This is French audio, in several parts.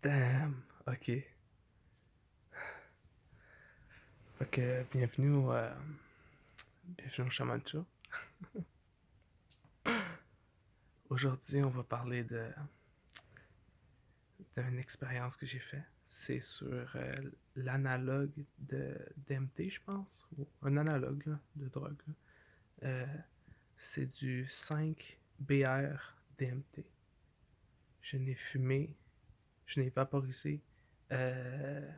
Damn, ok. Fait que bienvenue au Chaman Show. Aujourd'hui, on va parler d'une expérience que j'ai faite. C'est sur l'analogue de DMT, je pense. Ou un analogue là, de drogue. Là. Euh, c'est du 5-BR DMT. Je n'ai fumé, je n'ai vaporisé euh,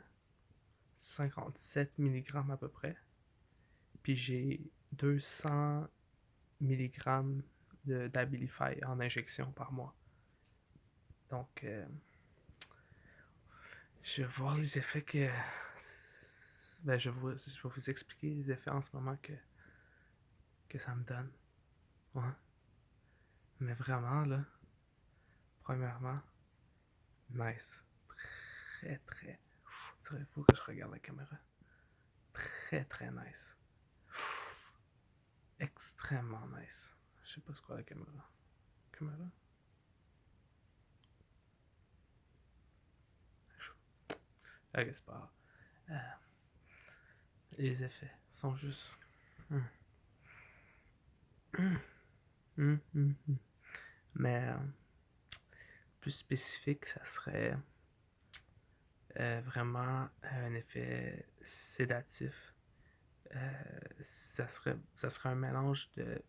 57 mg à peu près. Puis j'ai 200 mg d'Abilify en injection par mois. Donc, je vais voir les effets que. Ben, je vais vous expliquer les effets en ce moment que ça me donne. Ouais. Mais vraiment, là, premièrement, nice. Très, très. Il faut que je regarde la caméra. Très, très nice. Extrêmement nice. Je sais pas ce qu'est la caméra. Caméra? Ok, c'est pas grave. Les effets sont juste. Hum, hum, hum, hum. Mais plus spécifique, ça serait vraiment un effet sédatif. Ça serait un mélange de,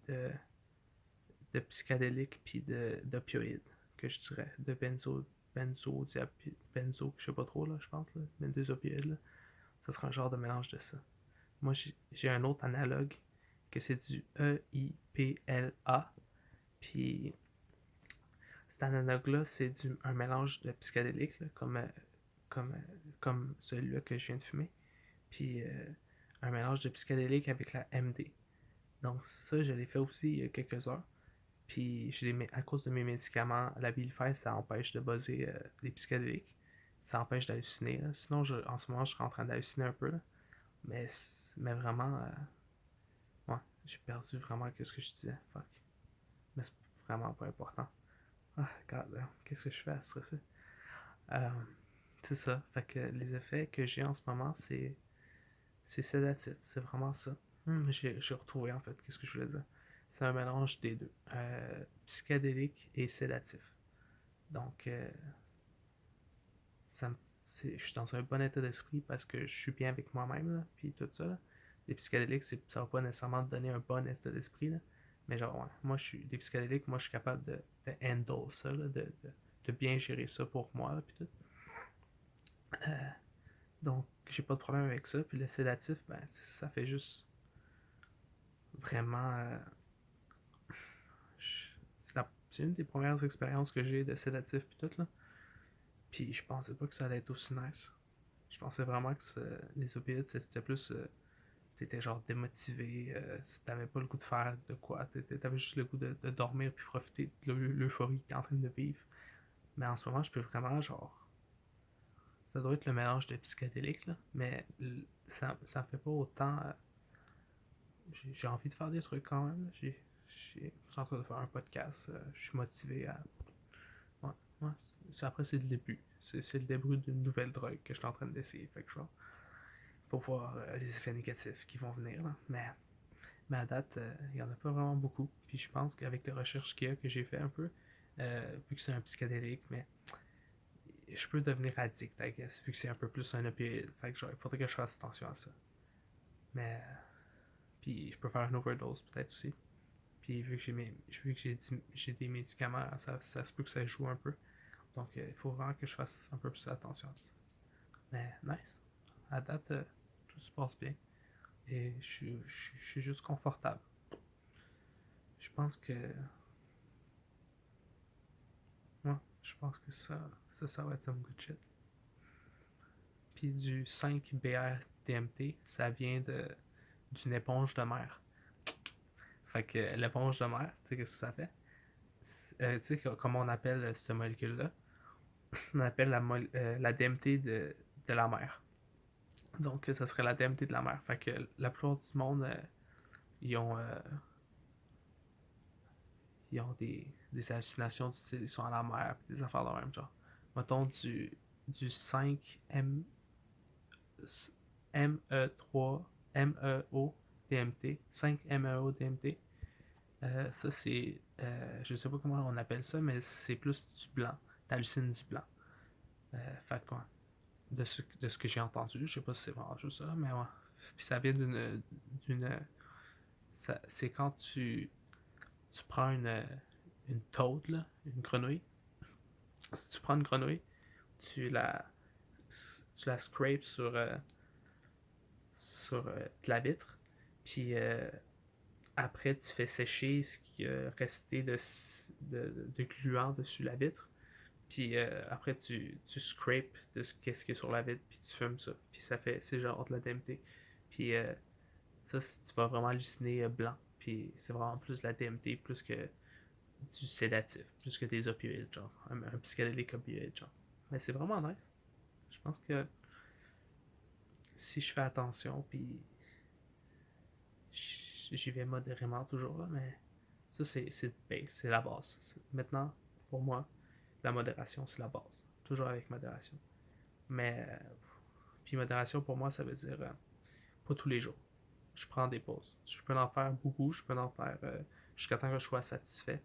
de psychédélique puis d'opioïdes, que je dirais, de benzo, je sais pas trop, là, je pense, là, mais deux opioïdes, là. Ça serait un genre de mélange de ça. Moi, j'ai un autre analogue, que c'est du EIPLA, puis cet analogue-là, c'est un mélange de psychédélique, là, comme, comme celui-là que je viens de fumer, puis un mélange de psychédélique avec la MD. Donc ça, je l'ai fait aussi il y a quelques heures. Puis à cause de mes médicaments, la Bilify, ça empêche de buzzer les psychédéliques. Ça empêche d'halluciner. Là. Sinon, en ce moment, je suis en train d'halluciner un peu. Là. Mais vraiment, ouais, j'ai perdu vraiment ce que je disais. Fuck. Mais c'est vraiment pas important. Ah, god, qu'est-ce que je fais à stresser? Euh, c'est ça. Fait que les effets que j'ai en ce moment, c'est sédatif. C'est vraiment ça. J'ai retrouvé en fait. Qu'est-ce que je voulais dire? C'est un mélange des deux. Psychédélique et sédatif. Donc, ça me, je suis dans un bon état d'esprit parce que je suis bien avec moi-même, là, puis tout ça. Là. Les psychédéliques, ça va pas nécessairement te donner un bon état d'esprit, là. Mais genre, ouais, des psychédéliques, moi, je suis capable de handle ça, là, de bien gérer ça pour moi, là, puis tout. Euh, donc, j'ai pas de problème avec ça. Puis le sédatif, ben, ça fait juste vraiment. C'est une des premières expériences que j'ai de sédatif, puis tout, là. Puis je pensais pas que ça allait être aussi nice. Je pensais vraiment que les opioïdes, c'était plus. T'étais genre démotivé, t'avais pas le goût de faire de quoi, t'avais juste le goût de dormir puis profiter de l'euphorie que t'es en train de vivre. Mais en ce moment, je peux vraiment genre. Ça doit être le mélange de psychédélique, là, mais ça me fait pas autant. J'ai envie de faire des trucs quand même. Je suis en train de faire un podcast, je suis motivé à. Ouais, ouais, après, c'est le début. C'est le début d'une nouvelle drogue que je suis en train d'essayer. Fait que genre, faut voir les effets négatifs qui vont venir. Là. Mais à date, il n'y en a pas vraiment beaucoup. Puis je pense qu'avec les recherches qu'il y a, que j'ai fait un peu, vu que c'est un psychédélique, mais je peux devenir addict, I guess, vu que c'est un peu plus un opioïde. Fait que genre, il faudrait que je fasse attention à ça. Mais, puis je peux faire une overdose peut-être aussi. Puis vu que j'ai des médicaments, ça se peut que ça joue un peu. Donc il faut vraiment que je fasse un peu plus attention à ça. Mais nice. À date, tout se passe bien. Et je suis juste confortable. Je pense que. Ouais, je pense que ça va être some good shit. Puis du 5-BR-DMT, ça vient d'une éponge de mer. Fait que l'éponge de mer, tu sais, qu'est-ce que ça fait? Tu sais, comment on appelle cette molécule-là? On appelle la DMT de la mer. Donc, ça serait la DMT de la mer. Fait que la plupart du monde, ils ont, euh, ils ont des hallucinations du style, ils sont à la mer, pis des affaires de même, genre. mettons du 5 ME3 MEO DMT, 5 MEO DMT. Ça, c'est. Je sais pas comment on appelle ça, mais c'est plus du blanc. T'hallucines du blanc. Fait quoi? De ce que j'ai entendu, je sais pas si c'est vraiment juste ça, mais ouais. Puis ça vient c'est quand tu prends une toad, là, une grenouille. Si tu prends une grenouille, tu la, tu la scrapes sur de la vitre, puis après tu fais sécher ce qui est resté de gluant dessus la vitre, puis après tu scrapes de ce qu'est-ce qui est sur la vitre, puis tu fumes ça, puis ça fait, c'est genre de la DMT. Puis ça, tu vas vraiment halluciner blanc, puis c'est vraiment plus de la DMT, plus que du sédatif, plus que des opioïdes, genre un psychédélique opioïde, genre. Mais c'est vraiment nice. Je pense que si je fais attention, puis j'y vais modérément toujours, là, mais ça, c'est la base. Maintenant, pour moi, la modération, c'est la base. Toujours avec modération. Mais, puis modération, pour moi, ça veut dire pas tous les jours. Je prends des pauses. Je peux en faire beaucoup, je peux en faire jusqu'à temps que je sois satisfait.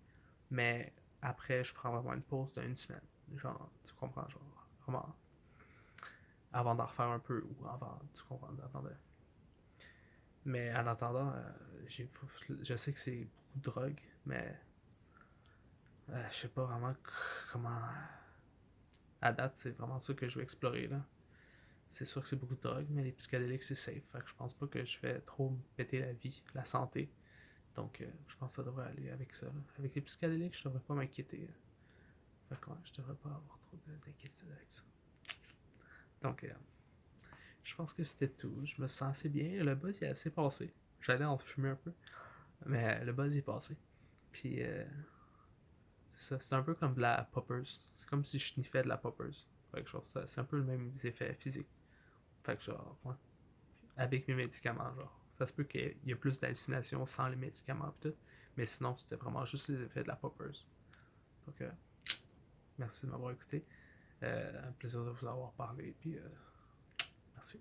Mais après, je prends vraiment une pause d'une semaine. Genre, tu comprends, genre, vraiment, avant d'en refaire un peu, ou avant, tu comprends, avant de. Mais en attendant, je sais que c'est beaucoup de drogue, mais je sais pas vraiment comment. À date, c'est vraiment ça que je veux explorer là. C'est sûr que c'est beaucoup de drogue, mais les psychédéliques c'est safe. Fait que je pense pas que je vais trop me péter la vie, la santé. Donc je pense que ça devrait aller avec ça. Là. Avec les psychédéliques, je devrais pas m'inquiéter. Fait que ouais, je devrais pas avoir trop d'inquiétude avec ça. Donc je pense que c'était tout. Je me sens assez bien. Le buzz est assez passé. J'allais en fumer un peu. Mais le buzz est passé. Puis c'est ça. C'est un peu comme de la poppers. C'est comme si je sniffais de la poppers. Fait que genre, c'est un peu le même effet physique. Fait que genre, ouais. Avec mes médicaments, genre. Ça se peut qu'il y ait plus d'hallucinations sans les médicaments et tout. Mais sinon, c'était vraiment juste les effets de la poppers. Donc, merci de m'avoir écouté. Un plaisir de vous avoir parlé. Puis, merci.